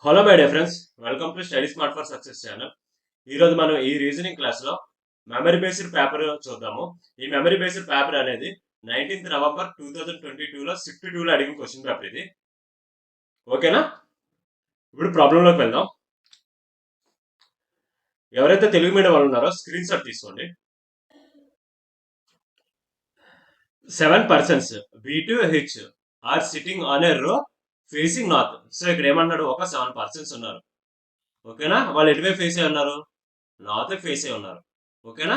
Hello my dear friends, welcome to study smart for success channel. ఈరోజు మనం ఈ reasoning క్లాస్లో మెమరీ బేస్డ్ పేపర్ చూద్దాము. ఈ మెమరీ బేస్డ్ పేపర్ అనేది 19th నవంబర్ 2022లో షిఫ్ట్ 2లో అడిగిన క్వశ్చన్ పేపర్ ఇది. ఓకేనా? ఇప్పుడు ప్రాబ్లంలోకి వెళ్దాం. ఎవరైతే తెలుగు మీడియం వాళ్ళు ఉన్నారో స్క్రీన్ షాట్ తీసుకోండి. 7 persons B2H are sitting on a row facing north. So ఇక్కడ ఏమన్నాడు, ఒక 7 persons ఉన్నారు. ఓకేనా? వాళ్ళు ఎటువైపు ఫేస్ అయి ఉన్నారు? నార్త్ ఫేస్ అయి ఉన్నారు. ఓకేనా?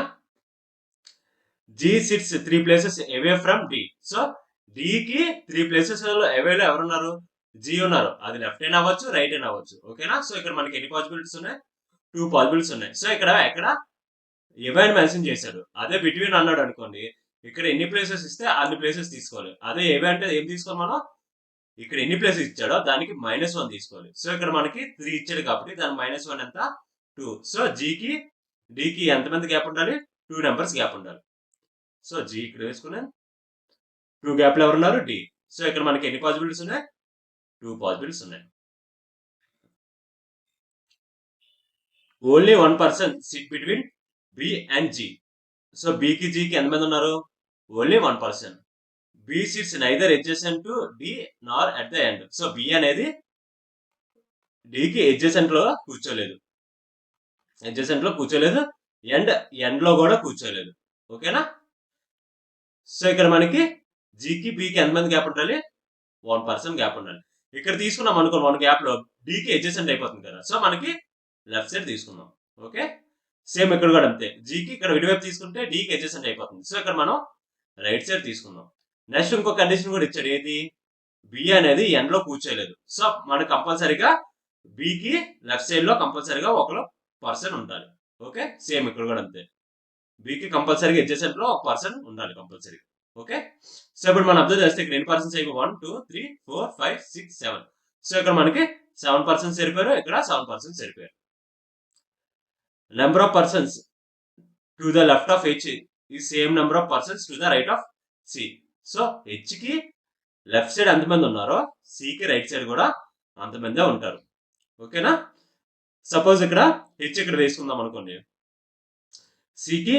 G sits 3 places away from D. So డికి 3 places అవేలో ఎవరున్నారు? జీ ఉన్నారు. అది లెఫ్ట్ హ్యాండ్ అవ్వచ్చు, రైట్ హ్యాండ్ అవ్వచ్చు. ఓకేనా? సో ఇక్కడ మనకి ఎన్ని పాసిబిలిటీస్ ఉన్నాయి? 2 పాసిబిలిటీస్ ఉన్నాయి. సో ఇక్కడ ఎవైనా మెన్షన్ చేశాడు. అదే బిట్వీన్ అన్నాడు అనుకోండి, ఇక్కడ ఎన్ని ప్లేసెస్ ఇస్తే అన్ని ప్లేసెస్ తీసుకోవాలి. అదే ఏవే అంటే ఏం తీసుకోవాలి మనం? ఇక్కడ ఎన్ని ప్లేసెస్ ఇచ్చాడో దానికి -1 తీసుకోవాలి. సో ఇక్కడ మనకి 3 ఇచ్చాడు కాబట్టి దాని -1 ఎంత? 2. సో జీకి డికి ఎంతమంది గ్యాప్ ఉండాలి? 2 నెంబర్స్ గ్యాప్ ఉండాలి. సో జీ ఇక్కడ వేసుకునే 2 గ్యాప్లు ఎవరున్నారు? డి. సో ఇక్కడ మనకి ఎన్ని పాసిబిలిటీస్ ఉన్నాయి? 2 పాసిబిలిటీస్ ఉన్నాయి. Only 1 person sit between B and G. So బికి జీకి ఎంతమంది ఉన్నారు? Only 1 person. B sits neither adjacent to D nor at the end. So B అనేది డికి ఎడ్జసెంట్ లో కూర్చోలేదు, అండ్ ఎండ్ లో కూడా కూర్చోలేదు. ఓకేనా? సో ఇక్కడ మనకి జీకి బికి ఎంతమంది గ్యాప్ ఉండాలి? 1 person గ్యాప్ ఉండాలి. ఇక్కడ తీసుకున్నాం అనుకో, 1 గ్యాప్ లో డికి ఎడ్జసెంట్ అయిపోతుంది కదా. సో మనకి లెఫ్ట్ సైడ్ తీసుకుందాం. ఓకే, సేమ్ ఇక్కడ కూడా అంతే. జీకి ఇక్కడ ఇటువైపు తీసుకుంటే డికి ఎడ్జసెంట్ అయిపోతుంది. సో ఇక్కడ మనం రైట్ సైడ్ తీసుకుందాం. నెక్స్ట్ ఇంకో కండిషన్ కూడా ఇచ్చాడు. ఏది? బి అనేది ఎండ్ లో కూర్చోలేదు. సో మనకు కంపల్సరీగా బికి లెఫ్ట్ సైడ్ లో కంపల్సరీగా ఒకరు పర్సన్ ఉండాలి. ఓకే, సేమ్ ఇక్కడ కూడా అంతే. బికి కంపల్సరీగా ఎడ్జసెంట్ లో ఒక పర్సన్ ఉండాలి కంపల్సరీ. ఓకే, సో ఇప్పుడు మనం అబ్జర్వ్ చేస్తే ఇక్కడ ఎన్ని పర్సన్స్ అయిపోయి 1 2 3 4 5 6 7. సో ఇక్కడ మనకి 7 persons సరిపోయారు, ఇక్కడ 7 persons సరిపోయారు. Number of persons to the left of H ఈ same number of persons to the right of C. So H కి లెఫ్ట్ సైడ్ ఎంతమంది ఉన్నారో సికి రైట్ సైడ్ కూడా అంతమందే ఉంటారు. ఓకేనా? సపోజ్ ఇక్కడ హెచ్ ఇక్కడ వేసుకుందాం అనుకోండి, సికి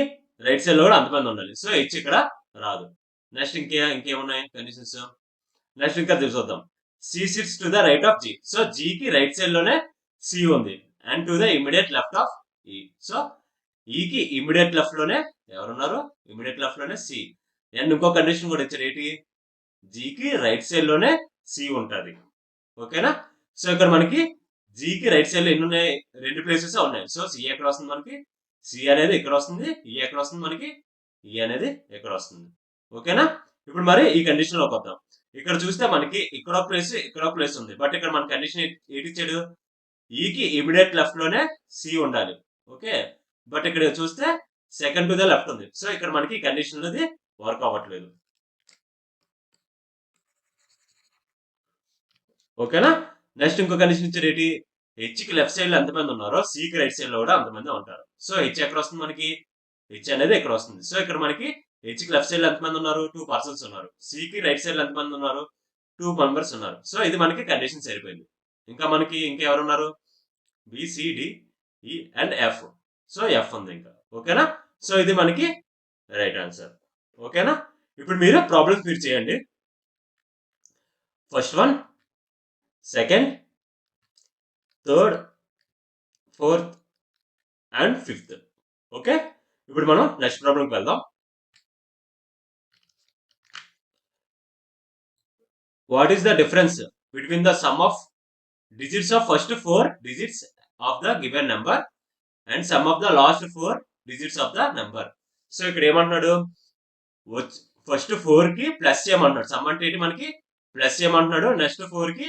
రైట్ సైడ్ లో కూడా అంతమంది ఉండాలి. సో హెచ్ ఇక్కడ రాదు. నెక్స్ట్ ఇంకేమున్నాయి కండిషన్స్? నెక్స్ట్ ఇంకా చూద్దాం. C sits to the right of G. So జీకి రైట్ సైడ్ లోనే సి ఉంది, and to the immediate left of E. So ఈకి ఇమిడియట్ లెఫ్ట్ లోనే ఎవరున్నారు? ఇమిడియట్ లెఫ్ట్ లోనే సి. అండ్ ఇంకో కండిషన్ కూడా ఇచ్చారు. ఏంటి? జీకి రైట్ సైడ్ లోనే సి ఉంటది. ఓకేనా? సో ఇక్కడ మనకి జీకి రైట్ సైడ్ లో ఎన్ని ఉన్నాయి? 2 ప్లేసెస్ ఉన్నాయి. సో సి ఎక్కడ వస్తుంది మనకి? సి అనేది ఇక్కడ వస్తుంది. ఈ ఎక్కడ వస్తుంది మనకి? ఈ అనేది ఎక్కడ వస్తుంది. ఓకేనా? ఇప్పుడు మరి ఈ కండిషన్ లోకి వద్దాం. ఇక్కడ చూస్తే మనకి ఇక్కడ ఒక ప్లేస్ ఉంది. బట్ ఇక్కడ మన కండిషన్ ఏంటి ఇచ్చాడు? ఈకి ఇమిడియట్ లెఫ్ట్ లోనే సి ఉండాలి. ఓకే, బట్ ఇక్కడ చూస్తే సెకండ్ టు ద లెఫ్ట్ ఉంది. సో ఇక్కడ మనకి కండిషన్ అనేది వర్క్ అవ్వట్లేదు. ఓకేనా? నెక్స్ట్ ఇంకో కండిషన్ ఇచ్చారు. ఏంటి? హెచ్ కి లెఫ్ట్ సైడ్ లో ఎంతమంది ఉన్నారో సికి రైట్ సైడ్ లో కూడా అంతమంది ఉంటారు. సో హెచ్ ఎక్కడ వస్తుంది మనకి? హెచ్ అనేది ఇక్కడ వస్తుంది. సో ఇక్కడ మనకి హెచ్ కి లెఫ్ట్ సైడ్ లో ఎంతమంది ఉన్నారు? 2 persons ఉన్నారు. సికి రైట్ సైడ్ లో ఎంతమంది ఉన్నారు? 2 members ఉన్నారు. సో ఇది మనకి కండిషన్ సరిపోయింది. ఇంకా మనకి ఇంకెవరున్నారు? బిసిడి ఈ అండ్ ఎఫ్. సో ఎఫ్ ఉంది ఇంకా. ఓకేనా? సో ఇది మనకి రైట్ ఆన్సర్. ఓకేనా? ఇప్పుడు మీరు ప్రాబ్లమ్స్ మీరు చేయండి. First one, second, third, fourth and fifth. Okay, ఇప్పుడు మనం నెక్స్ట్ ప్రాబ్లంకి వెళ్దాం. What is the difference between the sum of digits of first 4 digits of the given number and sum of the last 4 digits of the number? So ఇక్కడ ఏమంటున్నాడు? First 4 కి plus చేయమంటున్నాడు. Some అంటే ఏంటి? మనకి ప్లస్ చేయమంటున్నాడు. నెక్స్ట్ 4 కి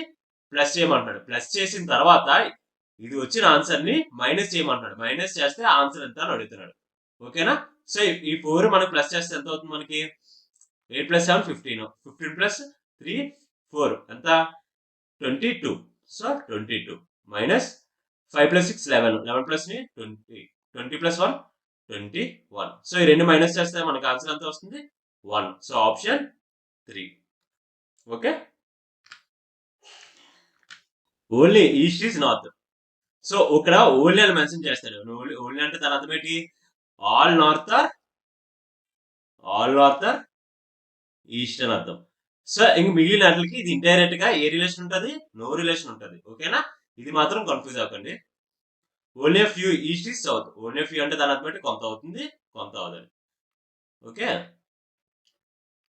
plus చేయమంటున్నాడు. ప్లస్ చేసిన తర్వాత ఇది వచ్చిన ఆన్సర్ ని మైనస్ చేయమంటున్నాడు. మైనస్ చేస్తే ఆన్సర్ ఎంత అని అడుగుతున్నాడు. ఓకేనా? సో ఈ 4 మనకి ప్లస్ చేస్తే ఎంత అవుతుంది మనకి? 8 + 7 15. 15 + 3 4 ఎంత? 22. So 22 minus 5 + 6 11. 11 + 20. 20 + 1 21. సో ఈ రెండు మైనస్ చేస్తే మనకి ఆన్సర్ ఎంత వస్తుంది? 1. So option 3. Okay, only east is north. So ఇక్కడ ఓన్లీ అని మెన్షన్ చేస్తాడు. ఓన్లీ అంటే దాని అర్థం ఏంటి? ఆల్ నార్త్ ఆర్ ఈస్ట్ అని అర్థం. సో ఇంక మిగిలిన వాటికి ఇది ఇండైరెక్ట్ గా ఏ రిలేషన్ ఉంటుంది? నో రిలేషన్ ఉంటుంది. ఓకేనా? ఇది మాత్రం కన్ఫ్యూజ్ అవ్వకండి. Only few east is south. Only few అంటే దాని అర్థం కొంత అవుతుంది, కొంత అవుతుంది. ఓకే.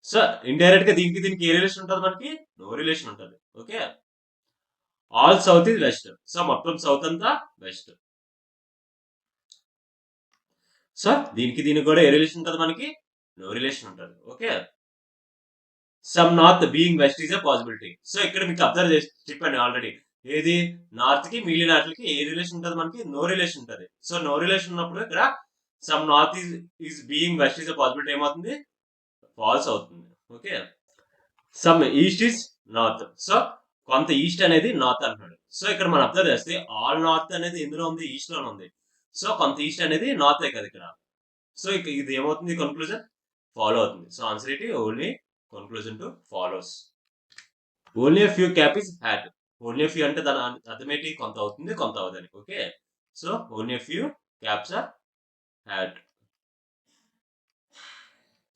సో ఇండైరెక్ట్ గా దీనికి ఏ రిలేషన్ ఉంటుంది? మనకి నో రిలేషన్ ఉంటుంది. Okay. All south is west. So మొత్తం సౌత్ అంతా వెస్ట్. సో దీనికి కూడా ఏ రిలేషన్ ఉంటుంది? మనకి నో రిలేషన్ ఉంటుంది. Okay. Some north being west is a possibility. So ఇక్కడ మీకు అబ్జర్వ్ చేసి చెప్పండి ఆల్రెడీ. ఏది నార్త్ కి మిగిలిన వాటికి ఏ రిలేషన్ ఉంటుంది? మనకి నో రిలేషన్ ఉంటుంది. సో నో రిలేషన్ ఉన్నప్పుడు ఇక్కడ some north is being west is a possibility ఏమవుతుంది? ఫాల్స్ అవుతుంది. Okay. Some east is north. So కొంత ఈస్ట్ అనేది నార్త్ అంటున్నాడు. సో ఇక్కడ మనం అబ్జర్వ్ చేస్తే ఆల్ నార్త్ అనేది ఎందులో ఉంది? ఈస్ట్ లోనే ఉంది. సో కొంత ఈస్ట్ అనేది నార్తే కదా ఇక్కడ. సో ఇది ఏమవుతుంది? కన్క్లూజన్ ఫాలో అవుతుంది. సో ఆన్సర్ ఏంటి? Only conclusion two follows. Only few cap is hat. Only few అంటే దాని అర్థం ఏంటి? కొంత అవుతుంది, కొంత అవుతుంది. Okay. So only few caps are hat.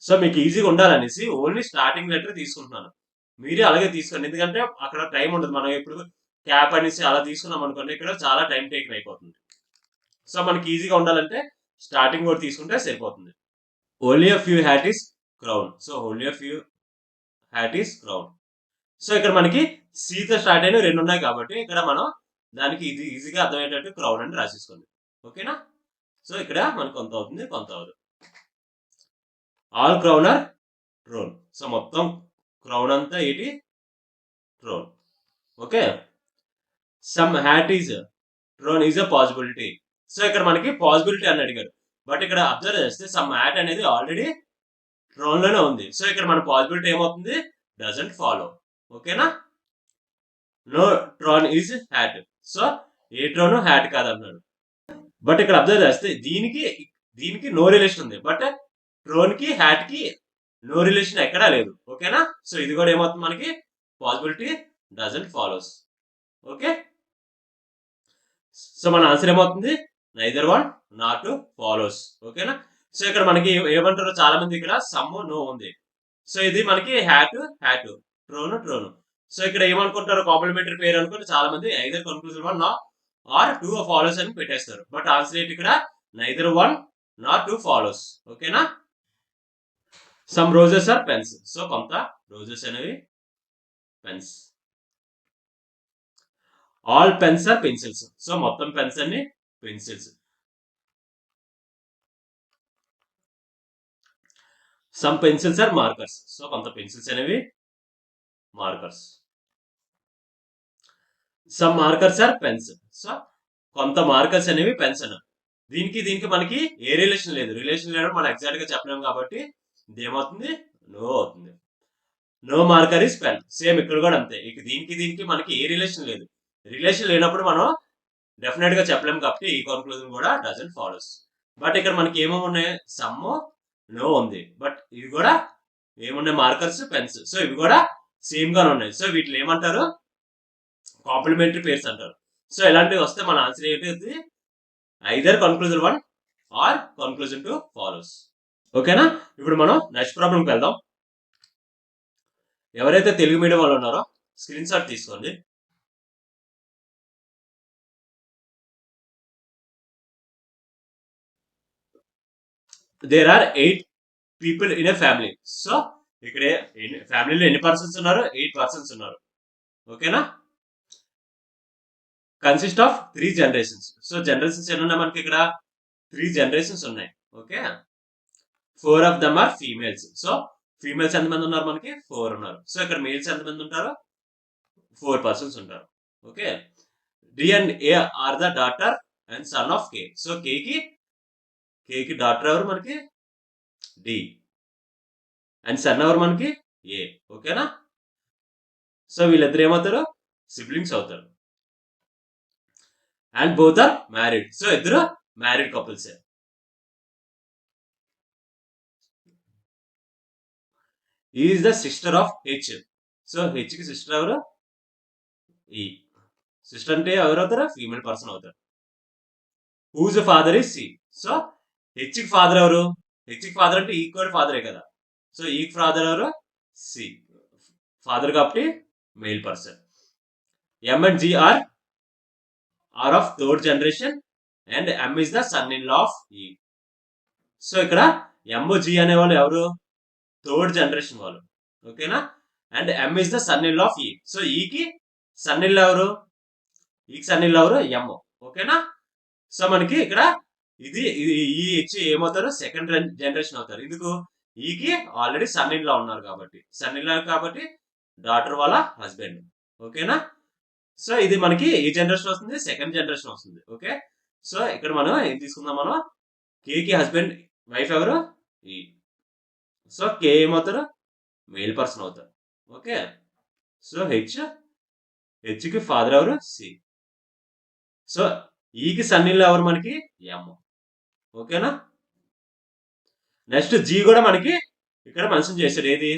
So మీకు ఈజీగా ఉండాలనేసి ఓన్లీ స్టార్టింగ్ లెటర్ తీసుకుంటున్నాను. మీరే అలాగే తీసుకోండి. ఎందుకంటే అక్కడ టైం ఉండదు. మనం ఇప్పుడు క్యాప్ అనేసి అలా తీసుకున్నాం అనుకోండి, ఇక్కడ చాలా టైం టేకన్ అయిపోతుంది. సో మనకి ఈజీగా ఉండాలంటే స్టార్టింగ్ కూడా తీసుకుంటే సరిపోతుంది. Only few hat is crown. So only few hat is crown. So ఇక్కడ మనకి సీతో స్టార్ట్ అయిన రెండు ఉన్నాయి కాబట్టి ఇక్కడ మనం దానికి ఇది ఈజీగా అర్థమయ్యేటట్టు క్రౌన్ అని రాసేసుకోండి. ఓకేనా? సో ఇక్కడ మనకు కొంత అవుతుంది, కొంత అవుతుంది. All crown are throne. So మొత్తం క్రౌన్ అంతా ఏంటి? Throne. Okay. Some hat is throne is a possibility. So ఇక్కడ మనకి పాసిబిలిటీ అని అడిగారు. బట్ ఇక్కడ అబ్జర్వ్ చేస్తే సమ్ హ్యాట్ అనేది ఆల్రెడీ ట్రోన్ లోనే ఉంది. సో ఇక్కడ మన పాసిబిలిటీ ఏమవుతుంది? Doesn't follow. ఓకేనా? No throne is hat. So ఏ ట్రోన్ హ్యాట్ కాదన్నాడు. బట్ ఇక్కడ అబ్జర్వ్ చేస్తే దీనికి నో రిలేషన్ ఉంది. బట్ ట్రోన్ కి హ్యాట్ కి నో రిలేషన్ ఎక్కడా లేదు. ఓకేనా? సో ఇది కూడా ఏమవుతుంది? మనకి possibility doesn't follows. Okay. So మన ఆన్సర్ ఏమవుతుంది? Neither one not to follows. ఓకేనా? సో ఇక్కడ మనకి ఏమంటారు? చాలా మంది ఇక్కడ సమ్ నో ఉంది. సో ఇది మనకి హ్యాట్ ట్రోను. సో ఇక్కడ ఏమనుకుంటారు? కాంప్లిమెంటరీ పేరు అనుకుంటే చాలా మంది either conclusion one or two follows అని పెట్టేస్తారు. బట్ ఆన్సర్ ఏంటి ఇక్కడ? Neither one not two follows. ఓకేనా? Some roses are pens. So కొంత రోజెస్ అనేవి pens. All pens are pencils. So మొత్తం పెన్స్ అన్ని pencils. Some pencils are markers. So కొంత పెన్సిల్స్ అనేవి markers. Some markers are pens. So కొంత markers అనేవి pens అన్న. దీనికి మనకి ఏ రిలేషన్ లేదు. రిలేషన్ లేదు మనం ఎగ్జాక్ట్ గా చెప్పలేము కాబట్టి ఇది ఏమవుతుంది? నో అవుతుంది. No marker is pen. Same ఇక్కడ కూడా అంతే. ఇక దీనికి మనకి ఏ రిలేషన్ లేదు. రిలేషన్ లేనప్పుడు మనం డెఫినెట్ గా చెప్పలేము కాబట్టి ఈ కన్క్లూజన్ కూడా డజంట్ ఫాలోస్. బట్ ఇక్కడ మనకి ఏమేమి ఉన్నాయి? సమ్ నో ఉంది. బట్ ఇవి కూడా ఏమున్నాయి? Markers pens. సో ఇవి కూడా సేమ్ గానే ఉన్నాయి. సో వీటిని ఏమంటారు? కాంప్లిమెంటరీ పేర్స్ అంటారు. సో ఇలాంటివి వస్తే మన ఆన్సర్ ఏంటి? Either conclusion one are conclusion two follows. ఓకేనా? ఇప్పుడు మనం నెక్స్ట్ ప్రాబ్లంకి వెళ్దాం. ఎవరైతే తెలుగు మీడియం వాళ్ళు ఉన్నారో స్క్రీన్ షాట్ తీసుకోండి. There are 8 people in a family. So ఇక్కడ ఫ్యామిలీలో ఎన్ని పర్సన్స్ ఉన్నారు? 8 పర్సన్స్ ఉన్నారు. ఓకేనా? Consist of 3 generations. So generations ఎన్ని ఉన్నాయి మనకి ఇక్కడ? 3 జనరేషన్స్ ఉన్నాయి. Okay. 4 of them are females. So females ఎంతమంది ఉన్నారు? మనకి 4 ఉన్నారు. సో ఇక్కడ మేల్స్ ఎంతమంది ఉంటారు? 4 పర్సన్స్ ఉంటారు. Okay. D and A are the daughter and son of K. So కేకి డాటర్ ఎవరు? మనకి డి. అండ్ సన్ ఎవరు? మనకి ఏ. ఓకేనా? సో వీళ్ళిద్దరు ఏమవుతారు? సిబ్లింగ్స్ అవుతారు. And both are married. So ఇద్దరు married couples. Is the sister of H. So H కి సిస్టర్ ఎవరు? ఈ. సిస్టర్ అంటే ఎవరు అవుతారు? ఫీమేల్ పర్సన్ అవుతారు. Whose father is C. So హెచ్కి ఫాదర్ ఎవరు? హెచ్కి ఫాదర్ అంటే ఈక్వల్ ఫాదరే కదా. సో ఈ ఫాదర్ ఎవరు? సి. ఫాదర్ కాబట్టి male person. M and G are of third generation and M is the son in law of E. So ఇక్కడ M G అనే వాళ్ళు ఎవరు? థర్డ్ జనరేషన్ వాళ్ళు. ఓకేనా? And M is the son in law of E. So ఈకి son in law ఎవరు? ఈకి son in law ఎవరు? ఎం. ఓకేనా? సో మనకి ఇక్కడ ఇది ఈ హెచ్ ఏమవుతారు? సెకండ్ జనరేషన్ అవుతారు. ఎందుకు? ఈకి ఆల్రెడీ సన్ ఇన్ లా ఉన్నారు కాబట్టి. సన్ ఇన్ లా కాబట్టి డాటర్ వాళ్ళ హస్బెండ్. ఓకేనా? సో ఇది మనకి ఈ జనరేషన్ వస్తుంది, సెకండ్ జనరేషన్ వస్తుంది. ఓకే. సో ఇక్కడ మనం ఏం తీసుకుందాం? మనం కేకి హస్బెండ్ వైఫ్ ఎవరు? ఈ. సో కే ఏమవుతారు? మేల్ పర్సన్ అవుతారు. ఓకే. సో హెచ్కి ఫాదర్ ఎవరు? సి. సో ఈకి సన్ ఇన్ లా ఎవరు మనకి? ఎం. ఓకేనా? నెక్స్ట్ జీ కూడా మనకి ఇక్కడ మెన్షన్ చేశాడు. ఏది?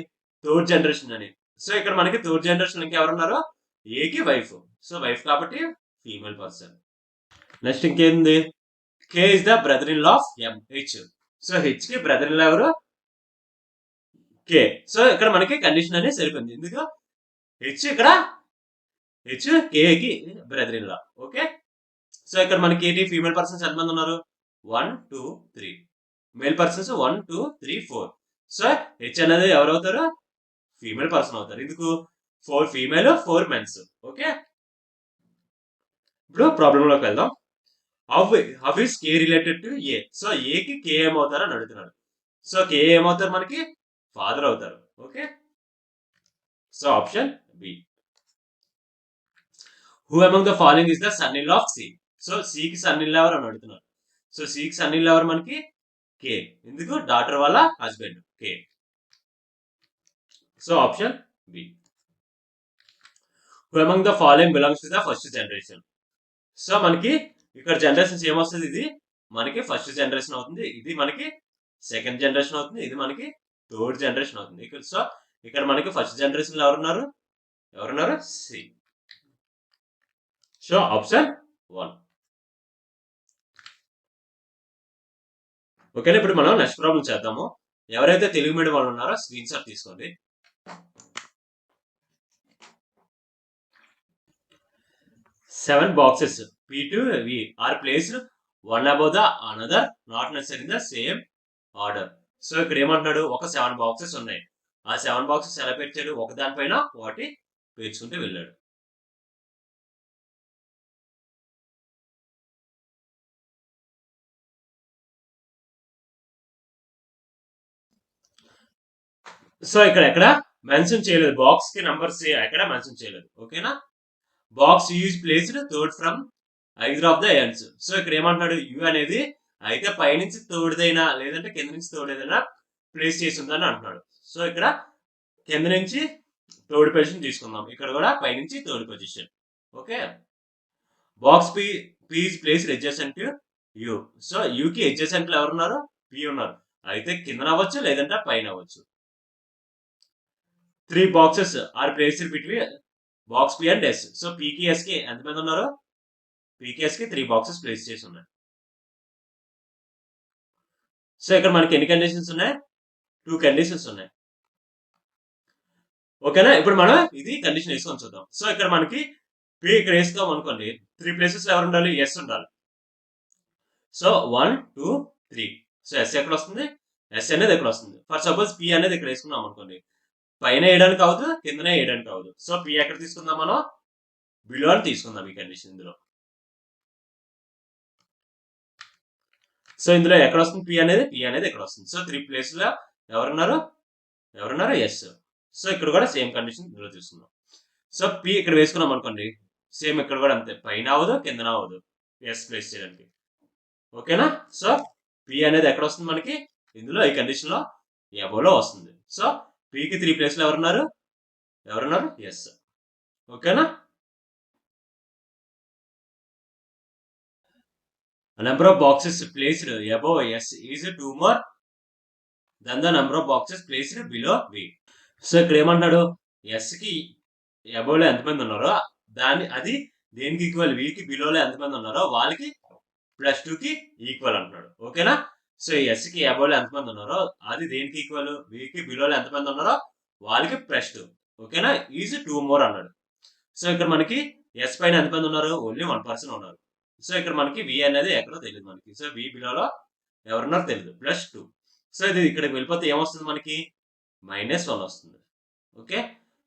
థర్డ్ జనరేషన్ అని. సో ఇక్కడ మనకి థర్డ్ జనరేషన్ ఇంకెవరున్నారు? ఏకి వైఫ్. సో వైఫ్ కాబట్టి ఫీమేల్ పర్సన్. నెక్స్ట్ ఇంకేంది? K is the brother in law of M, H. So H కి బ్రదర్ ఇన్ లా ఎవరు? కే. సో ఇక్కడ మనకి కండిషన్ అనేది సరిపోయింది. ఎందుకు? హెచ్ ఇక్కడ హెచ్ కేకి brother in law. Okay. So ఇక్కడ మనకి ఏంటి? ఫీమేల్ పర్సన్స్ ఎంతమంది ఉన్నారు? 1 2 3. Male persons 1 2 3 4. సో హెచ్ అనేది ఎవరు అవుతారు? ఫీమేల్ పర్సన్ అవుతారు. ఎందుకు? 4 ఫీమేల్ 4 మెన్స్. ఓకే. ఇప్పుడు ప్రాబ్లం లోకి వెళ్దాం. How is K related to A? So ఏకి కే ఏమవుతారు అని అడుగుతున్నాడు. సో కే ఏమవుతారు? మనకి ఫాదర్ అవుతారు. Okay. So option B. Who among the following is the son in law of C? So సికి సన్ ఇన్ లా ఎవరు అని అడుగుతున్నారు. సో సికి సన్ ఇన్ లా ఎవరు? మనకి కే. ఎందుకు? డాటర్ వాళ్ళ హస్బెండ్ కే. So option B. Who among the following belongs to the first generation? So మనకి ఇక్కడ జనరేషన్స్ ఏమొస్తుంది? ఇది మనకి ఫస్ట్ జనరేషన్ అవుతుంది, ఇది మనకి సెకండ్ జనరేషన్ అవుతుంది, ఇది మనకి థర్డ్ జనరేషన్ అవుతుంది. ఇక్కడ సో ఇక్కడ మనకి ఫస్ట్ జనరేషన్ లో ఎవరున్నారు? సి. So option 1. ఓకేనా? ఇప్పుడు మనం నెక్స్ట్ ప్రాబ్లం చేద్దాము. ఎవరైతే తెలుగు మీడియం వాళ్ళు ఉన్నారో స్క్రీన్ షాట్ తీసుకోండి. 7 boxes P to V are placed one above the another, not necessarily in the same order. So ఇక్కడ ఏమంటున్నాడు? ఒక 7 బాక్సెస్ ఉన్నాయి. ఆ 7 బాక్సెస్ ఎలా పెట్టాడు? ఒకదానిపైన ఒకటి పేర్చుకుంటూ వెళ్ళాడు. సో ఇక్కడ ఎక్కడ మెన్షన్ చేయలేదు. బాక్స్ కి నంబర్స్ ఎక్కడ మెన్షన్ చేయలేదు. ఓకేనా? Box use placed third from either of the ends. So ఇక్కడ ఏమంటున్నాడు? యూ అనేది అయితే పైనుంచి తోడుదైనా లేదంటే కింద నుంచి తోడేదైనా ప్లేస్ చేసి ఉందని అంటున్నాడు. సో ఇక్కడ కింద నుంచి థర్డ్ పొజిషన్ తీసుకుందాం. ఇక్కడ కూడా పైనుంచి third position. Okay. Box P is placed adjacent to U. So యూకి అడ్జసెంట్ లో ఎవరున్నారు? పి ఉన్నారు. అయితే కింద అవ్వచ్చు లేదంటే పైన అవ్వచ్చు. 3 boxes are placed between box P and S. So పీకి ఎస్కి ఎంతమంది ఉన్నారు? పీకి ఎస్కి 3 బాక్సెస్ ప్లేస్ చేసి ఉన్నాయి. సో ఇక్కడ మనకి ఎన్ని కండిషన్స్ ఉన్నాయి? 2 కండిషన్స్ ఉన్నాయి. ఓకేనా? ఇప్పుడు మనం ఇది కండిషన్ వేసుకొని చూద్దాం. సో ఇక్కడ మనకి పి ఇక్కడ వేసుకోం అనుకోండి, 3 ప్లేసెస్ లో ఎవరు ఉండాలి? ఎస్ ఉండాలి. సో 1 2 3. సో ఎస్ ఎక్కడ వస్తుంది? ఎస్ అనేది ఎక్కడ వస్తుంది? ఫర్ సపోజ్ పి అనేది ఇక్కడ వేసుకున్నాం అనుకోండి, పైన వేయడానికి అవ్వదు, కిందనే వేయడానికి అవ్వదు. సో పి ఎక్కడ తీసుకుందాం? మనం బిలో అని తీసుకుందాం ఈ కండిషన్ ఇందులో. సో ఇందులో ఎక్కడ వస్తుంది? పి అనేది ఎక్కడ వస్తుంది? సో 3 ప్లేస్ లో ఎవరున్నారు? ఎస్. సో ఇక్కడ కూడా సేమ్ కండిషన్ ఇందులో తీసుకుందాం. సో పి ఇక్కడ వేసుకున్నాం అనుకోండి, సేమ్ ఇక్కడ కూడా అంతే, పైన అవ్వదు, కిందన అవ్వదు ఎస్ ప్లేస్ చేయడానికి. ఓకేనా? సో పి అనేది ఎక్కడ వస్తుంది మనకి? ఇందులో ఈ కండిషన్ లో ఎబోలో వస్తుంది. సో పికి 3 ప్లేస్ లో ఎవరున్నారు? ఎస్. ఓకేనా? Number of boxes placed above S is 2 more than the number of boxes placed below V. So ఇక్కడ ఏమంటున్నాడు? ఎస్ కి అబోవ్ లో ఎంతమంది ఉన్నారో అది దేనికి ఈక్వల్, వికి బిలోలో ఎంతమంది ఉన్నారో వాళ్ళకి +2కి ఈక్వల్ అంటున్నాడు. ఓకేనా? సో ఎస్కి అబోలో ఎంతమంది ఉన్నారో అది దేనికి ఈక్వల్, వికి బిలోలో ఎంతమంది ఉన్నారో వాళ్ళకి +2. ఓకేనా? ఈజ్ 2 మోర్ అన్నాడు. సో ఇక్కడ మనకి ఎస్ పైన ఎంతమంది ఉన్నారు, ఓన్లీ 1 పర్సన్ ఉన్నారు. సో ఇక్కడ మనకి వి అనేది ఎక్కడో తెలియదు మనకి. సో వి బిలోలో ఎవరున్నారో తెలియదు, +2. సో ఇది ఇక్కడికి వెళ్ళిపోతే ఏమొస్తుంది మనకి, -1 వస్తుంది. ఓకే,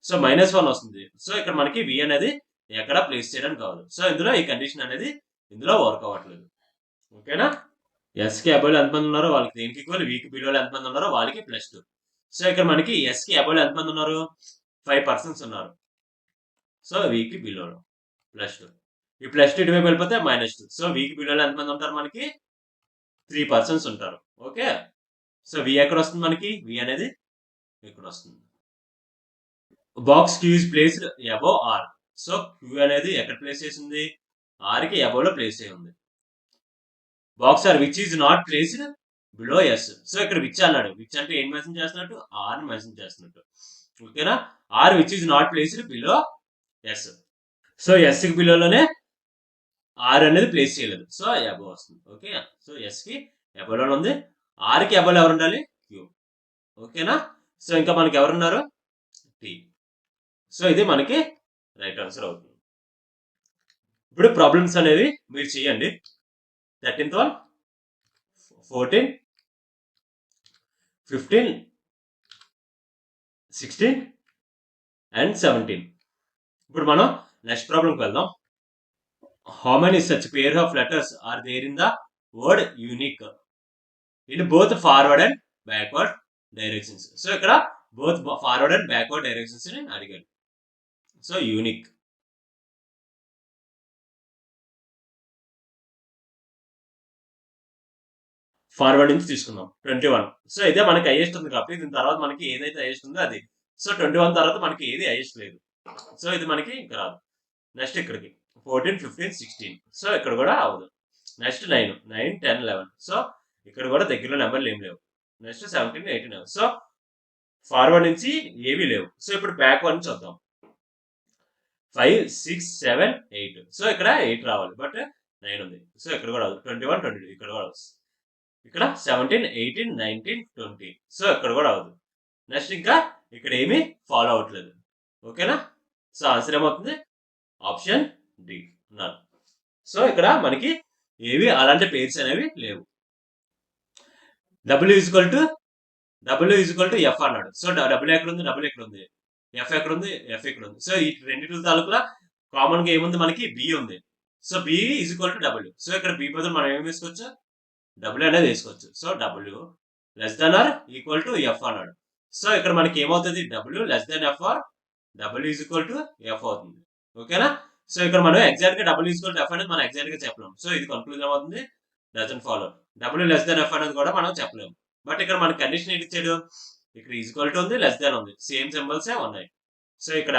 సో -1 వస్తుంది. సో ఇక్కడ మనకి వి అనేది ఎక్కడ ప్లేస్ చేయడానికి కావాలి. సో ఇందులో ఈ కండిషన్ అనేది ఇందులో వర్క్ అవ్వట్లేదు. ఓకేనా? ఎస్కి అబోలో ఎంతమంది ఉన్నారో వాళ్ళకి దేనికి ఈక్వల్, వికి బిలోలో ఎంతమంది ఉన్నారో వాళ్ళకి +2. సో ఇక్కడ మనకి ఎస్కి అబోలో ఎంతమంది ఉన్నారు, 5 పర్సన్స్ ఉన్నారు. సో వికి బిలోలో +2. ఈ +2 ఇటువైపు వెళ్ళిపోతే -2. సో వికి బిలోలో ఎంతమంది ఉంటారు మనకి, 3 పర్సన్స్ ఉంటారు. ఓకే, సో వి ఎక్కడ వస్తుంది మనకి, వి అనేది ఇక్కడ వస్తుంది. Box Q is placed above R. So Q అనేది ఎక్కడ ప్లేస్ చేసింది, ఆర్కి అబోవ్లో ప్లేస్ అయి ఉంది. Box R which is not placed below S. So ఇక్కడ విచ్ అన్నాడు, విచ్ అంటే ఏం మెన్షన్ చేస్తున్నట్టు, ఆర్ మెన్షన్ చేస్తున్నట్టు. ఓకేనా? R which is not placed below S. So S కి బిలోలోనే ఆర్ అనేది ప్లేస్ చేయలేదు. సో అబోవ్ వస్తుంది. ఓకే, సో ఎస్ కి అబోవ్లో ఉంది, ఆర్ కి అబోవ్లో ఎవరు ఉండాలి, క్యూ. ఓకేనా? సో ఇంకా మనకి ఎవరున్నారు, టీ. సో ఇది మనకి రైట్ ఆన్సర్ అవుతుంది. ఇప్పుడు ప్రాబ్లమ్స్ అనేవి మీరు చేయండి. 13th one, 14, 15, 16 and 17. ఇప్పుడు మనం నెక్స్ట్ ప్రాబ్లంకి వెళ్దాం. How many such pair of letters are there in the word unique in both forward and backward directions. So ఇక్కడ both forward and backward directions ని అడిగాడు. సో యూనిక్, ఫార్వర్డ్ నుంచి తీసుకుందాం 21. So ఇదే మనకి హైయెస్ట్ ఉంది కాబట్టి దీని తర్వాత మనకి ఏదైతే హైయెస్ట్ ఉందో అది. సో 21 తర్వాత మనకి ఏది హైయెస్ట్ లేదు. సో ఇది మనకి ఇంకా రాదు. నెక్స్ట్ ఇక్కడికి 14, 15, 16. సో ఇక్కడ కూడా అవ్వదు. నెక్స్ట్ 9, 10, 11. సో ఇక్కడ కూడా దగ్గరలో నెంబర్లు ఏం లేవు. నెక్స్ట్ 17, 18. సో ఫార్వర్డ్ నుంచి ఏవి లేవు. సో ఇప్పుడు బ్యాక్వర్డ్ నుంచి వద్దాం. 5, 6, 7, 8. సో ఇక్కడ 8 రావాలి, బట్ 9 ఉంది. సో ఇక్కడ కూడా అవ్వదు. 21, 22 ఇక్కడ కూడా వస్తుంది. ఇక్కడ 17, 18, 19, 20. సో ఇక్కడ కూడా అవ్వదు. నెక్స్ట్ ఇంకా ఇక్కడ ఏమీ ఫాలో అవ్వట్లేదు. ఓకేనా? సో ఆన్సర్ ఏమవుతుంది, ఆప్షన్ డి, నన్. సో ఇక్కడ మనకి ఏవి అలాంటి పేర్స్ అనేవి లేవు. డబ్ల్యూ ఈజ్వల్ టు ఎఫ్ అన్నాడు. సో డబ్ల్యూ ఎక్కడ ఉంది, డబ్ల్యూ ఎక్కడ ఉంది, ఎఫ్ ఎక్కడ ఉంది, ఎఫ్ ఇక్కడ ఉంది. సో ఈ రెండింటి తాలూకులా కామన్ గా ఏముంది మనకి, బి ఉంది. So B equal to W. So ఇక్కడ బి బదులు మనం ఏం వేసుకోవచ్చు, డబ్ల్యూ అనేది వేసుకోవచ్చు. So W less than or equal to F అన్నాడు. సో ఇక్కడ మనకి ఏమవుతుంది, W less than F or W is equal to F అవుతుంది. ఓకేనా? సో ఇక్కడ మనం ఎగ్జాక్ట్ గా W is equal to F అనేది మనం ఎగ్జాక్ట్ గా చెప్పలేము. సో ఇది కన్క్లూజన్ అవుతుంది, doesn't follow. W less than F అనేది కూడా మనం చెప్పలేము. బట్ ఇక్కడ మన కండిషన్ ఏంటి ఇచ్చాడు, ఇక్కడ ఈక్వల్ టు ఉంది, లెస్ దెన్ ఉంది, సేమ్ సింబల్స్ ఉన్నాయి. సో ఇక్కడ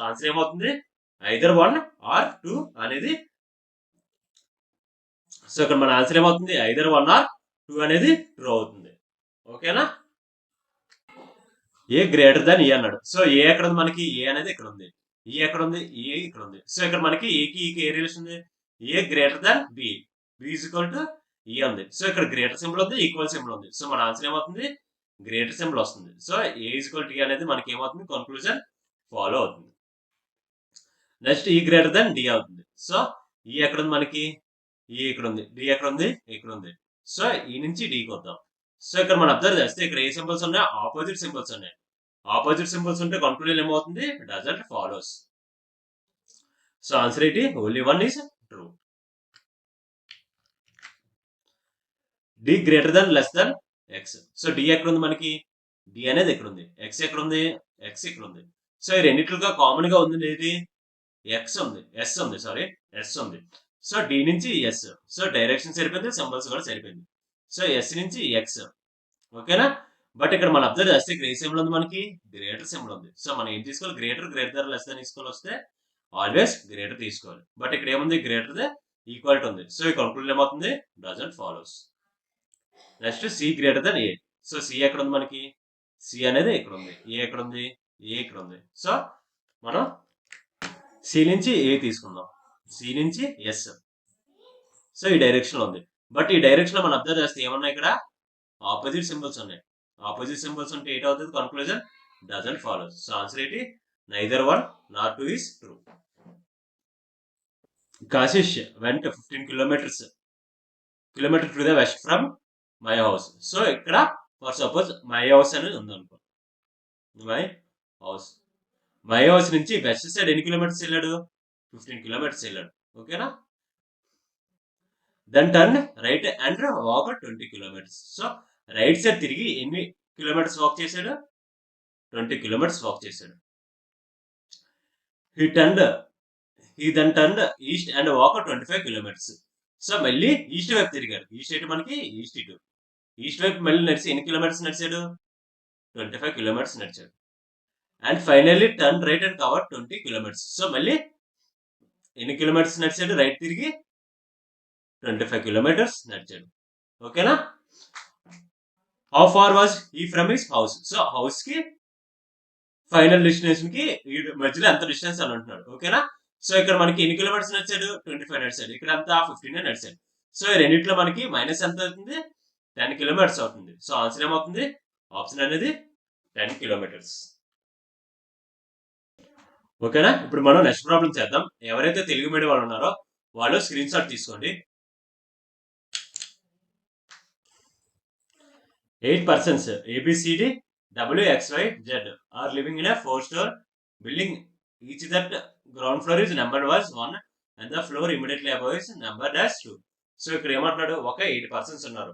ఆన్సర్ ఏమవుతుంది, ఐదర్ 1 ఆర్ 2 అనేది. సో ఇక్కడ మన ఆన్సర్ ఏమవుతుంది, ఐదర్ 1 ఆర్ 2 అనేది ట్రూ అవుతుంది. ఓకేనా? ఏ గ్రేటర్ దాన్ ఏ అన్నాడు. సో ఏ ఎక్కడ ఉంది మనకి, ఏ అనేది ఇక్కడ ఉంది, ఈ ఎక్కడ ఉంది, ఏ ఇక్కడ ఉంది. సో ఇక్కడ మనకి ఏకి ఏ రిలేషన్ ఉంది, A greater than B, B is equal to A ఉంది. సో ఇక్కడ గ్రేటర్ సింబల్ ఉంది, ఈక్వల్ సింబల్ ఉంది. సో మన ఆన్సర్ ఏమవుతుంది, గ్రేటర్ సింబల్ వస్తుంది. So A is equal to A అనేది మనకి ఏమవుతుంది, కన్క్లూజన్ ఫాలో అవుతుంది. Next E greater than D అవుతుంది. సో ఈ ఎక్కడ ఉంది మనకి, ఈ ఇక్కడ ఉంది, డి ఎక్కడ ఉంది, ఇక్కడ ఉంది. సో ఈ నుంచి డికి వద్దాం. సో ఇక్కడ మనం అబ్జర్వ్ చేస్తే ఇక్కడ ఏ సింబల్స్ ఉన్నాయి, ఆపోజిట్ సింబల్స్ ఉన్నాయి. ఆపోజిట్ సింబల్స్ ఉంటే కన్క్లూజన్ ఏమవుతుంది, డజంట్ ఫాలోస్. సో ఆన్సర్ ఏంటి, only 1 is true. D greater than less than X. So D ఎక్కడ ఉంది మనకి, డి అనేది ఎక్కడ ఉంది, ఎక్స్ ఎక్కడ ఉంది, ఎక్స్ ఇక్కడ ఉంది. సో ఈ రెండిట్లుగా కామన్ గా ఉంది ఏంటి, ఎక్స్ ఉంది, ఎస్ ఉంది, సారీ ఎస్ ఉంది. సో డి నుంచి ఎస్. సో డైరెక్షన్ సరిపోయింది, సింబల్స్ కూడా సరిపోయింది. సో ఎస్ నుంచి ఎక్స్. ఓకేనా? బట్ ఇక్కడ మనం అబ్జర్వ్ చేస్తే ఇక్కడ ఏ సింబల్ ఉంది మనకి, గ్రేటర్ సింబల్ ఉంది. సో మనం ఏం తీసుకోవాలి, గ్రేటర్ లెస్ దాన్ తీసుకోవాలి. వస్తే ఆల్వేస్ గ్రేటర్ తీసుకోవాలి. బట్ ఇక్కడ ఏముంది, గ్రేటర్ దే ఈక్వల్ టు ఉంది. సో ఈ కన్క్లూజన్ ఏమవుతుంది, doesn't follows. Next C greater than A. So C ఎక్కడ ఉంది మనకి, సి అనేది ఇక్కడ ఉంది, ఏ ఎక్కడ ఉంది, ఏ ఇక్కడ ఉంది. సో మనం సి నుంచి ఏ తీసుకుందాం. సి నుంచి ఎస్. సో ఈ డైరెక్షన్ లో ఉంది. బట్ ఈ డైరెక్షన్ లో మనం అబ్జర్వ్ చేస్తే ఏమన్నా ఇక్కడ ఆపోజిట్ సింబల్స్ ఉన్నాయి. ఆపోజిట్ సింబల్స్ ఉంటే ఏంటి అవుతుంది? Conclusion doesn't follow. So answer ఏంటి? Neither 1 nor 2 is true. Kashish went 15 kilometers to the west from my house. So ఇక్కడ ఫర్ సపోజ్ మై హౌస్ అనేది ఉంది అనుకో. మై హౌస్ నుంచి వెస్ట్ సైడ్ ఎన్ని కిలోమీటర్స్ వెళ్ళాడు? 15 kilometers వెళ్ళాడు. ఓకేనా? Then turn right and walk 20 kilometers. So right side తిరిగి ఎన్ని కిలోమీటర్స్ వాక్ చేశాడు? 20 kilometers వాక్ చేశాడు. He then turned east and walked 25 kilometers. So మళ్ళీ ఈస్ట్ వైపు తిరిగాడు. ఈస్ట్ వైపు మనకి ఈస్ట్ ఇటు. ఈస్ట్ వైపు మళ్ళీ నడిచి ఎన్ని కిలోమీటర్స్ నడిచాడు? 25 kilometers నడిచాడు. And finally turn right and cover 20 kilometers. So మళ్ళీ ఎన్ని కిలోమీటర్స్ నడిచాడు? రైట్ తిరిగి 25 kilometers నడిచాడు. ఓకేనా? హౌ ఫార్ వాజ్ ఈ from his house? So house కి ఫైనల్ డెస్టినేషన్ కి మధ్యలో ఎంత డిస్టెన్స్ అని అంటున్నాడు. ఓకేనా? సో ఇక్కడ మనకి ఎన్ని కిలోమీటర్స్ నడిచాడు? 25 నడిచాడు. ఇక్కడ అంతా 15 నడిచాడు. సో ఈ రెండింటిలో మనకి మైనస్ ఎంత అవుతుంది? 10 kilometers అవుతుంది. సో ఆన్సర్ ఏమవుతుంది? ఆప్షన్ అనేది 10 kilometers. ఓకేనా? ఇప్పుడు మనం నెక్స్ట్ ప్రాబ్లం చేద్దాం. ఎవరైతే తెలుగు మీడియం వాళ్ళు ఉన్నారో వాళ్ళు స్క్రీన్ షాట్ తీసుకోండి. 8 persons ABCD WXYZ are living in a 4-story building. Each that ground floor is numbered was 1 and the floor immediately above is numbered as 2. So ఇక్కడ ఏమంటున్నాడు? ఒక 8 persons ఉన్నారు.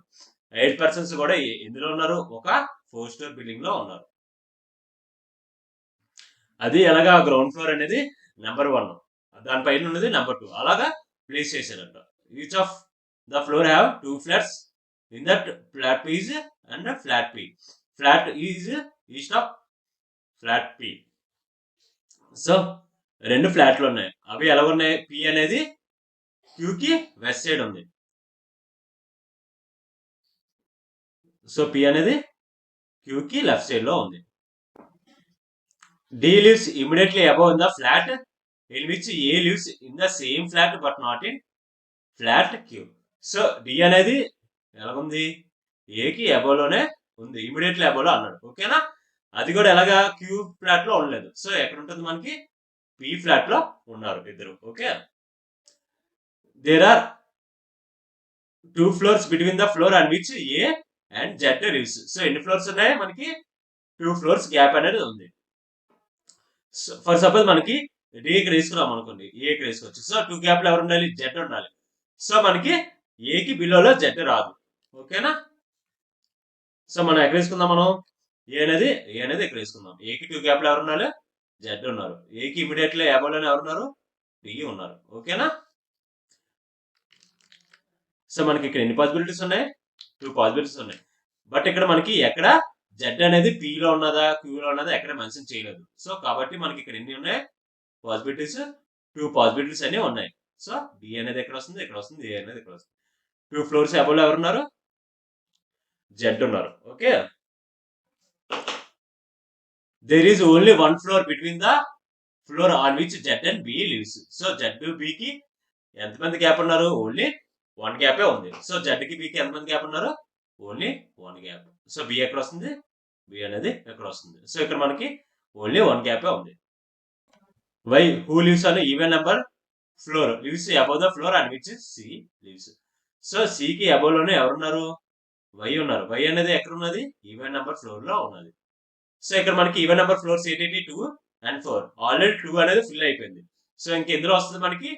8 persons కూడా ఎందులో ఉన్నారు? ఒక 4-story బిల్డింగ్ లో ఉన్నారు. అది ఎలాగా? గ్రౌండ్ ఫ్లోర్ అనేది నెంబర్ 1, దానిపైన ఉన్నది నెంబర్ 2, అలాగా ప్లేస్ చేశారంట. Each of the floor have 2 flats. In that flat P is and flat P. Flat is east of flat P. So 2 ఫ్లాట్లు ఉన్నాయి. అవి ఎలా ఉన్నాయి? P అనేది Q కి వెస్ట్ సైడ్ ఉంది. సో P అనేది Q కి లెఫ్ట్ సైడ్ లో ఉంది. D lives immediately above the flat in which A lives in the same flat but not in flat Q. So D అనేది ఎలాగుంది? ఏకి అబోలోనే ఉంది, ఇమీడియట్లీ అబోలో అన్నాడు. ఓకేనా? అది కూడా ఎలాగా? క్యూ ఫ్లాట్ లో ఉండలేదు. సో ఎక్కడ ఉంటుంది మనకి? పి ఫ్లాట్ లో ఉన్నారు ఇద్దరు. Okay, there are 2 floors between the floor and which A and Z lives. So ఎన్ని ఫ్లోర్స్ ఉన్నాయి మనకి? 2 floors గ్యాప్ అనేది ఉంది. సో ఫర్ సపోజ్ మనకి డి ఇక్కడ వేసుకున్నాం అనుకోండి, ఏ ఇక్కడ వేసుకోవచ్చు. సో 2 గ్యాప్ లో ఎవరు ఉండాలి? జెడ్ ఉండాలి. సో మనకి ఏకి బిలోలో జెడ్ రాదు. ఓకేనా? సో మనం ఎక్కడ వేసుకుందాం? మనం ఏ అనేది ఎక్కడ వేసుకుందాం. ఏకి 2 గ్యాప్ లో ఎవరు ఉన్నారు? జెడ్ ఉన్నారు. ఏకి ఇమీడియట్లీ అబోలోనే ఎవరున్నారు? డి ఉన్నారు. ఓకేనా? సో మనకి ఇక్కడ ఎన్ని పాసిబిలిటీస్ ఉన్నాయి? 2 పాసిబిలిటీస్ ఉన్నాయి. బట్ ఇక్కడ మనకి ఎక్కడ జెడ్ అనేది పి లో ఉన్నదా క్యూ లో ఉన్నదా ఎక్కడ మెన్షన్ చేయలేదు. సో కాబట్టి మనకి ఇక్కడ ఎన్ని ఉన్నాయి? పాసిబిలిటీస్ 2 పాసిబిలిటీస్ అనేవి ఉన్నాయి. సో డి అనేది ఎక్కడ వస్తుంది? ఇక్కడ వస్తుంది. ఏ అనేది ఇక్కడ వస్తుంది. 2 floors అబోలో ఎవరున్నారు? జెడ్ ఉన్నారు. Okay, there is only 1 floor between the floor on which Z and B lives. So Z బికి ఎంతమంది గ్యాప్ ఉన్నారు? ఓన్లీ 1 గ్యాపే ఉంది. సో జెడ్ కి బికి ఎంతమంది గ్యాప్ ఉన్నారు? Only 1 gap. సో బి ఎక్కడ వస్తుంది? బి అనేది ఎక్కడ వస్తుంది? సో ఇక్కడ మనకి ఓన్లీ 1 గ్యాపే ఉంది. వై హూ లివ్స్ అనే even number floor lives above the floor and which C lives. So సికి అబోలోనే ఎవరున్నారు? వై ఉన్నారు. వై అనేది ఎక్కడ ఉన్నది? ఈవెన్ నెంబర్ ఫ్లోర్ లో ఉన్నది. సో ఇక్కడ మనకి ఈవెన్ నెంబర్ ఫ్లోర్స్ ఏంటి? 2 and 4. ఆల్రెడీ 2 అనేది ఫిల్ అయిపోయింది. సో ఇంకెందులో వస్తుంది మనకి?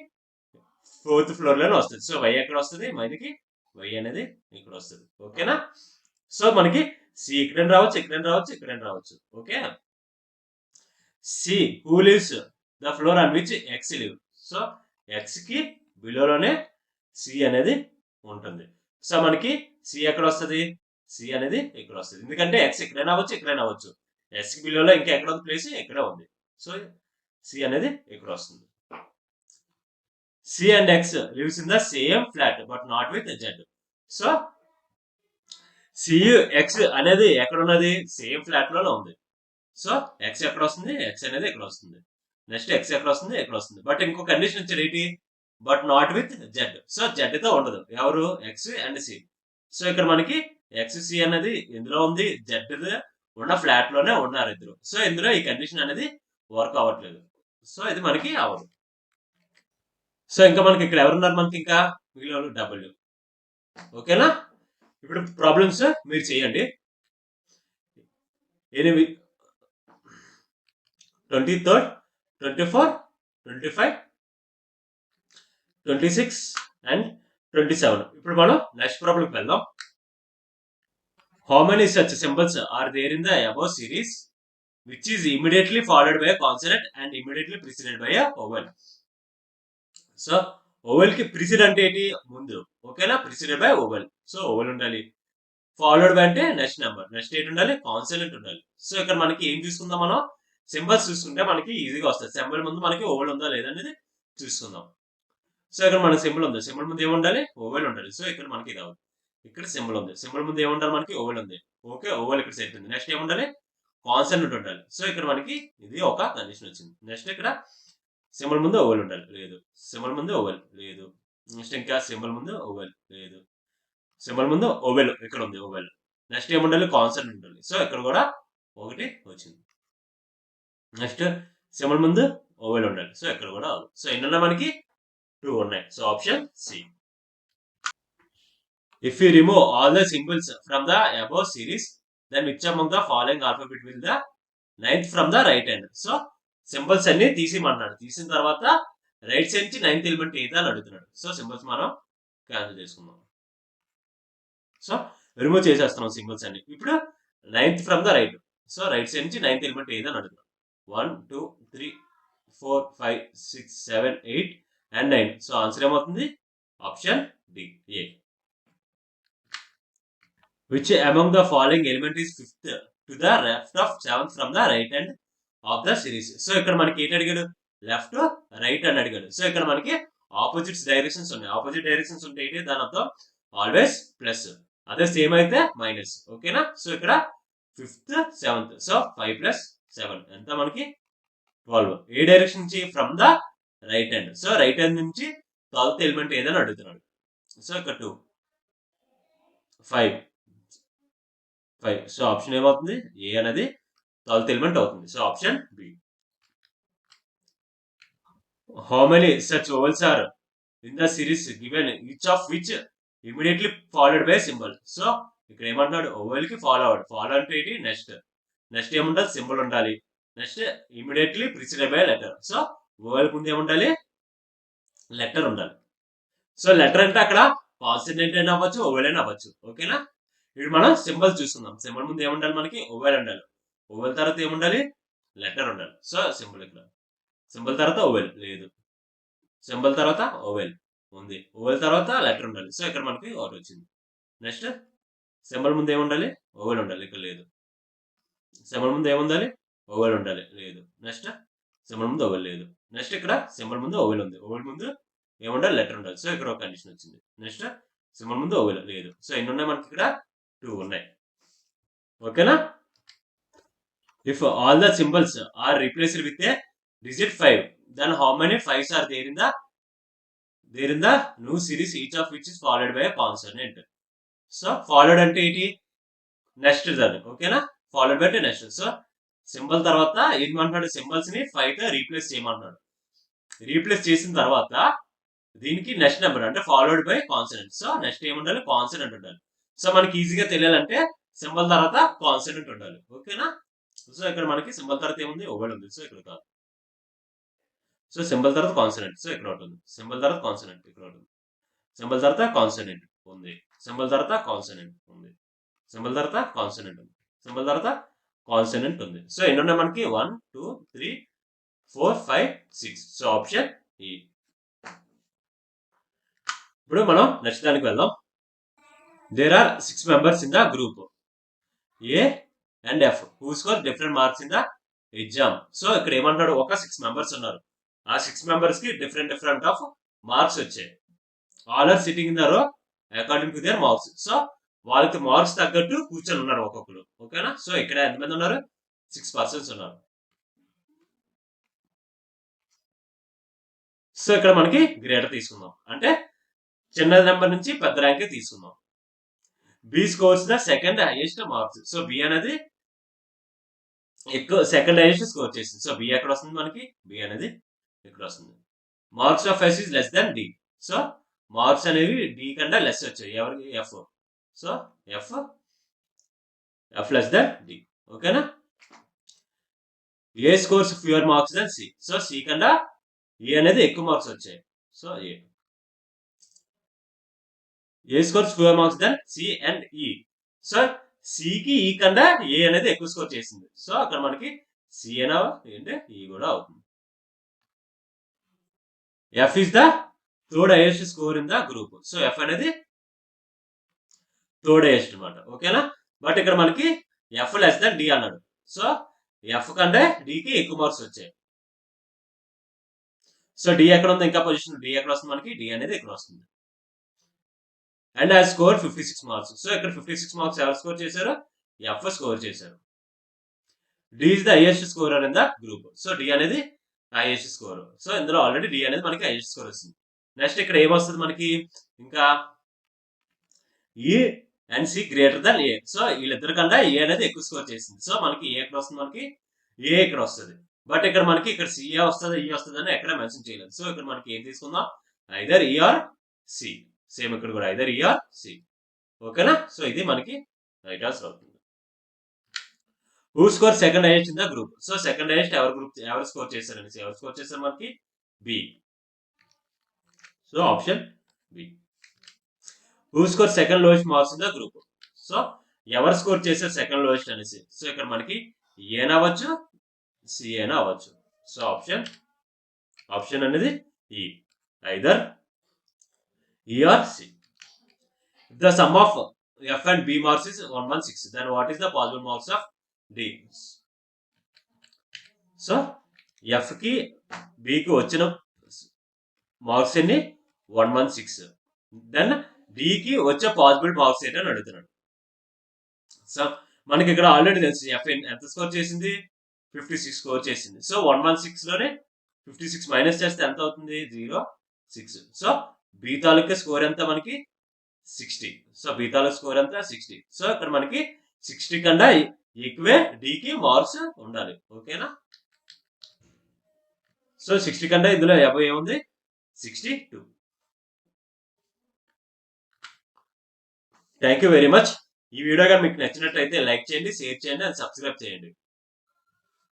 4th floor లోనే వస్తుంది. సో వై ఎక్కడ వస్తుంది? మనకి వై అనేది ఇక్కడ వస్తుంది. ఓకేనా? సో మనకి సి ఇక్కడ రావచ్చు, ఇక్కడ రావచ్చు, ఇక్కడ రావచ్చు. Okay, C who lives the floor on which X live. So X కి బిలోలోనే సి అనేది ఉంటుంది. సో మనకి సి ఎక్కడ వస్తుంది? సి అనేది ఇక్కడ వస్తుంది. ఎందుకంటే ఎక్స్ ఎక్కడైనా అవ్వచ్చు, ఎక్కడైనా అవ్వచ్చు. ఎక్స్ బిలోలో ఇంకా ఎక్కడ ఉంది ప్లేస్? ఎక్కడే ఉంది. సో సి అనేది ఇక్కడ వస్తుంది. C and X lives in the same flat but not with Z. So C X అనేది ఎక్కడ ఉన్నది? సేమ్ ఫ్లాట్ లోనే ఉంది. సో ఎక్స్ ఎక్కడ వస్తుంది? ఎక్స్ అనేది ఇక్కడ వస్తుంది. నెక్స్ట్ ఎక్స్ ఎక్కడ వస్తుంది? ఎక్కడ వస్తుంది. బట్ ఇంకో కండిషన్ ఇచ్చారు ఏంటి? But not with Z. So Z తో ఉండదు. ఎవరు? X and C. సో ఇక్కడ మనకి ఎక్స్ సి అనేది ఎందులో ఉంది? జెడ్ ఉన్న ఫ్లాట్ లోనే ఉన్నారు ఇద్దరు. సో ఇందులో ఈ కండిషన్ అనేది వర్క్ అవ్వట్లేదు. సో ఇది మనకి అవ్వదు. సో ఇంకా మనకి ఇక్కడ ఎవరున్నారు? మనకి ఇంకా మిగిలిన డబ్ల్యూ. ఓకేనా? ఇప్పుడు ప్రాబ్లమ్స్ మీరు చేయండి. 23rd, 24, 25, 26 and 27. ఇప్పుడు మనం నెక్స్ట్ ప్రాబ్లంకి వెళ్దాం. How many such symbols are there in the above series which is immediately followed by a consonant and immediately preceded by a vowel? So vowel కి ప్రిసిడ్ అంటే ఏంటి? ముందు. ఓకేనా? Preceded by vowel. So vowel ఉండాలి. Followed by అంటే next number. Next ఏంటి ఉండాలి? Consonant ఉండాలి. సో ఇక్కడ మనకి ఏం చూసుకుందాం? మనం సింబల్స్ చూసుకుంటే మనకి ఈజీగా వస్తుంది. సింబల్ ముందు మనకి ఓవెల్ ఉందా లేదనేది చూసుకుందాం. సో ఇక్కడ మనకి సింబల్ ఉంది. సింబల్ ముందు ఏముండాలి? ఓవెల్ ఉండాలి. సో ఇక్కడ మనకి ఇది అవుతుంది. ఇక్కడ సింబల్ ఉంది. సింబల్ ముందు ఏముండాలి? మనకి ఓవెల్ ఉంది. ఓకే, ఓవెల్ ఇక్కడ సెట్ ఉంది. నెక్స్ట్ ఏముండాలి? కాన్సనెంట్ ఉండాలి. సో ఇక్కడ మనకి ఇది ఒక కండిషన్ వచ్చింది. నెక్స్ట్ ఇక్కడ సింబల్ ముందు ఓవెల్ ఉండాలి. లేదు. సింబల్ ముందు ఓవెల్ లేదు. నెక్స్ట్ ఇంకా సింబల్ ముందు ఓవెల్ లేదు. సింబల్ ముందు ఓవెల్ ఇక్కడ ఉంది. ఓవెల్. నెక్స్ట్ ఏముండాలి? కాన్సనెంట్ ఉండాలి. సో ఇక్కడ కూడా ఒకటి వచ్చింది. నెక్స్ట్ సింబల్ ముందు ఓవెల్ ఉండాలి. సో ఇక్కడ కూడా సో ఎన్ని ఉన్నాయి? మనకి 2 ఉన్నాయి. So option C. If you remove all the symbols from the above series, then which among the following alphabet will the 9th from the right hand? So symbols అన్ని తీసిమన్నాడు. తీసిన తర్వాత రైట్ సైడ్ నుంచి 9th element ఏదా అని అడుగుతున్నాడు. So symbols మనం cancel చేసుకుందాం. So remove చేసేస్తున్నాం సింబల్స్ అన్ని. ఇప్పుడు 9th from the right. So right side నుంచి 9th ఎలిమెంట్ ఏదా అని అడుగుతున్నాం. 1, 2, 3, 4, 5, 6, 7, 8 అండ్ 9. సో ఆన్సర్ ఏమవుతుంది? Option D, A. Which among the following element is 5th to the left of 7th from the right hand of the series? So ఇక్కడ మనకి ఏంటి అడిగాడు? Left right అని అడిగాడు. సో ఇక్కడ మనకి ఆపోజిట్స్ డైరెక్షన్స్ ఉన్నాయి. ఆపోజిట్ డైరెక్షన్స్ ఉంటే ఏంటి? దాని అర్థం ఆల్వేస్ ప్లస్. అదే సేమ్ అయితే మైనస్. ఓకేనా? సో ఇక్కడ 5th, 7th. సో 5 + 7 ఎంత? మనకి 12. ఏ డైరెక్షన్ నుంచి? From the right hand. So right hand నుంచి 12th ఎలిమెంట్ ఏదని అడుగుతున్నాడు. సో ఇక్కడ 2, 5. సో ఆప్షన్ ఏమవుతుంది? ఏ అనేది 12th ఎలిమెంట్ అవుతుంది. So option B. How many such vowels are in the series given each of which immediately followed by symbol? So ఇక్కడ ఏమంటున్నాడు? Vowel కి ఫాలో అవ్వడు. ఫాలో అంటే ఏంటి? నెక్స్ట్. నెక్స్ట్ ఏముండాలి? సింబల్ ఉండాలి. Next immediately preceded by letter. So vowel ముందు ఏముండాలి? లెటర్ ఉండాలి. సో లెటర్ అంటే అక్కడ కాన్సనెంట్ అయినా అవ్వచ్చు, ఓవెల్ అయినా అవ్వచ్చు. ఓకేనా? ఇప్పుడు మనం సింబల్ చూసుకుందాం. సింబల్ ముందు ఏముండాలి? మనకి ఓవెల్ ఉండాలి. ఓవెల్ తర్వాత ఏముండాలి? లెటర్ ఉండాలి. సో సింబల్ ఇక్కడ. సింబల్ తర్వాత ఓవెల్ లేదు. సింబల్ తర్వాత ఓవెల్ ఉంది. ఓవెల్ తర్వాత లెటర్ ఉండాలి. సో ఇక్కడ మనకి ఒకటి వచ్చింది. నెక్స్ట్ సింబల్ ముందు ఏముండాలి? ఓవెల్ ఉండాలి. ఇక్కడ లేదు. సింబల్ ముందు ఏముండాలి? ఓవెల్ ఉండాలి. లేదు. నెక్స్ట్ సింబల్ ముందు ఓవెల్ లేదు. నెక్స్ట్ ఇక్కడ సింబల్ ముందు ఓవెల్ ఉంది. ఓవెల్ ముందు ఏముండాలి? లెటర్ ఉండాలి. సో ఇక్కడ ఒక కండిషన్ వచ్చింది. నెక్స్ట్ సింబల్ ముందు ఓవెల్ లేదు. సో ఎన్ని ఉన్నాయి? మనకి ఇక్కడ 2 ఉన్నాయి. ఓకేనా? If all the symbols are replaced with a digit 5, then how many 5s are there in the new series, each of which is followed by a consonant? So followed అంటే ఏంటి? Next దాన్ని. ఓకేనా? ఫాలోడ్ బై అంటే next. So symbol తర్వాత ఏమంటున్నాడు? Symbols ని 5 తో replace చేయమంటున్నాడు. రీప్లేస్ చేసిన తర్వాత దీనికి నెక్స్ట్ నెంబర్ అంటే followed by consonant. So next ఏముండాలి? కాన్సనెంట్ ఉండాలి. సో మనకి ఈజీగా తెలియాలంటే సింబల్ తర్వాత కాన్సనెంట్ ఉండాలి. ఓకేనా? సో ఇక్కడ మనకి సింబల్ తర్వాత ఏముంది? ఓవెల్ ఉంది. సో ఇక్కడ కాదు. సో సింబల్ తర్వాత కాన్సనెంట్. సో ఇక్కడ ఉంటుంది. సింబల్ తర్వాత కాన్సనెంట్ ఇక్కడ ఉంటుంది. సింబల్ తర్వాత కాన్సనెంట్ ఉంది. సింబల్ తర్వాత కాన్సనెంట్ ఉంది. సింబల్ తర్వాత కాన్సనెంట్ ఉంది. సింబల్ తర్వాత కాన్సనెంట్ ఉంది. సో ఎన్ని ఉన్నాయి మనకి? 1, 2, 3, 4, 5, 6. సో ఆప్షన్ ఈ. ఇప్పుడు మనం నెక్స్ట్ దానికి వెళ్దాం. There are 6 members in the group A and F who score different marks in the exam. So ఇక్కడ ఏమంటాడు? ఒక 6 మెంబర్స్ ఉన్నారు. ఆ 6 మెంబర్స్ కి డిఫరెంట్ ఆఫ్ మార్క్స్ వచ్చాయి. All are sitting in the row according to their marks. So వాళ్ళకి marks తగ్గట్టు కూర్చొని ఉన్నారు ఒక్కొక్కరు. ఓకేనా? సో ఇక్కడ ఎంతమంది ఉన్నారు? 6 పర్సన్స్ ఉన్నారు. సో ఇక్కడ మనకి గ్రేటర్ తీసుకుందాం, అంటే చిన్న నెంబర్ నుంచి పెద్ద ర్యాంకే తీసుకుందాం. B scores the second highest marks. So B అనేది ఎక్కువ సెకండ్ హైయెస్ట్ స్కోర్ చేసింది. సో బి ఎక్కడ వస్తుంది మనకి, బి అనేది ఇక్కడ వస్తుంది. Marks of S is less than D. So marks అనేవి డి కంటే లెస్ వచ్చాయి, ఎవరికి, F. So F less than D. ఓకేనా. A scores fewer marks than C. So C కన్నా ఏ అనేది ఎక్కువ మార్క్స్ వచ్చాయి. So A scores fewer marks than C and ఈ. సో సికి ఈ కన్నా ఏ అనేది ఎక్కువ స్కోర్ చేసింది. సో అక్కడ మనకి సి అయినా ఏంటంటే ఈ కూడా అవుతుంది. F is the third highest score in the group. So F అనేది థర్డ్ హైయెస్ట్ అనమాట. ఓకేనా. బట్ ఇక్కడ మనకి ఎఫ్ లెస్ దాన్ డి అన్నాడు. సో ఎఫ్ కంటే డికి ఎక్కువ మార్క్స్ వచ్చాయి. సో డి ఎక్కడ ఉంది, ఇంకా పొజిషన్ డి ఎక్కడ వస్తుంది మనకి, డి అనేది ఇక్కడ వస్తుంది. అండ్ ఆ స్కోర్ 56 మార్క్స్. సో ఇక్కడ 56 మార్క్స్ ఎవరు స్కోర్ చేశారు, ఎఫ్ స్కోర్ చేశారు. D is the highest scorer in the group. So D అనేది హైయెస్ట్ స్కోర్. సో ఇందులో ఆల్రెడీ డి అనేది మనకి హైయెస్ట్ స్కోర్ వస్తుంది. నెక్స్ట్ ఇక్కడ ఏమొస్తుంది మనకి, ఇంకా E and C greater than A. So వీళ్ళిద్దరి కన్నా ఏ అనేది ఎక్కువ స్కోర్ చేసింది. సో మనకి ఏ ఎక్కడ వస్తుంది, మనకి ఏ ఇక్కడ వస్తుంది. బట్ ఇక్కడ మనకి ఇక్కడ సిఏ వస్తుంది, ఈ వస్తుంది అని ఎక్కడ మెన్షన్ చేయలేదు. సో ఇక్కడ మనకి ఏం తీసుకుందాం, either E or C. Same ఇక్కడ కూడా ఐదర్ ఈ ఆర్ సి. ఓకేనా. సో ఇది మనకి రైట్ ఆన్సర్ అవుతుంది. Who score second highest in the group. So second highest ఎవరు స్కోర్ చేశారు అనేసి, ఎవరు స్కోర్ చేశారు మనకి, B. So option B. Who score second lowest marks in the group. So ఎవరు స్కోర్ చేశారు సెకండ్ లోయెస్ట్ అనేసి. సో ఇక్కడ మనకి ఏనా అవ్వచ్చు, సి అయినా అవ్వచ్చు. సో ఆప్షన్ అనేది E, either E or C. The sum of F and B marks is 116. Then what is the possible marks of D. So F కి బికి వచ్చిన మార్క్స్ ఎన్ని, 116. దెన్ డికి వచ్చే పాసిబుల్ మార్క్స్ ఏంటని అడుగుతున్నాడు. సో మనకి ఇక్కడ ఆల్రెడీ తెలుసు ఎఫ్ ఎంత స్కోర్ చేసింది, 56 స్కోర్ చేసింది. సో 116 లోనే 56 మైనస్ చేస్తే ఎంత అవుతుంది, 0.6. సో బి తాలూకా స్కోర్ ఎంత మనకి 60. సో బి తాలూకా స్కోర్ ఎంత 60. సో ఇక్కడ మనకి 60 కన్నా ఎక్కువే డికి మార్క్స్ ఉండాలి. ఓకేనా. సో 60 కన్నా ఇందులో ఏముంది, 62. Thank you very much. ఈ వీడియో కానీ మీకు నచ్చినట్లయితే లైక్ చేయండి, షేర్ చేయండి అండ్ సబ్స్క్రైబ్ చేయండి.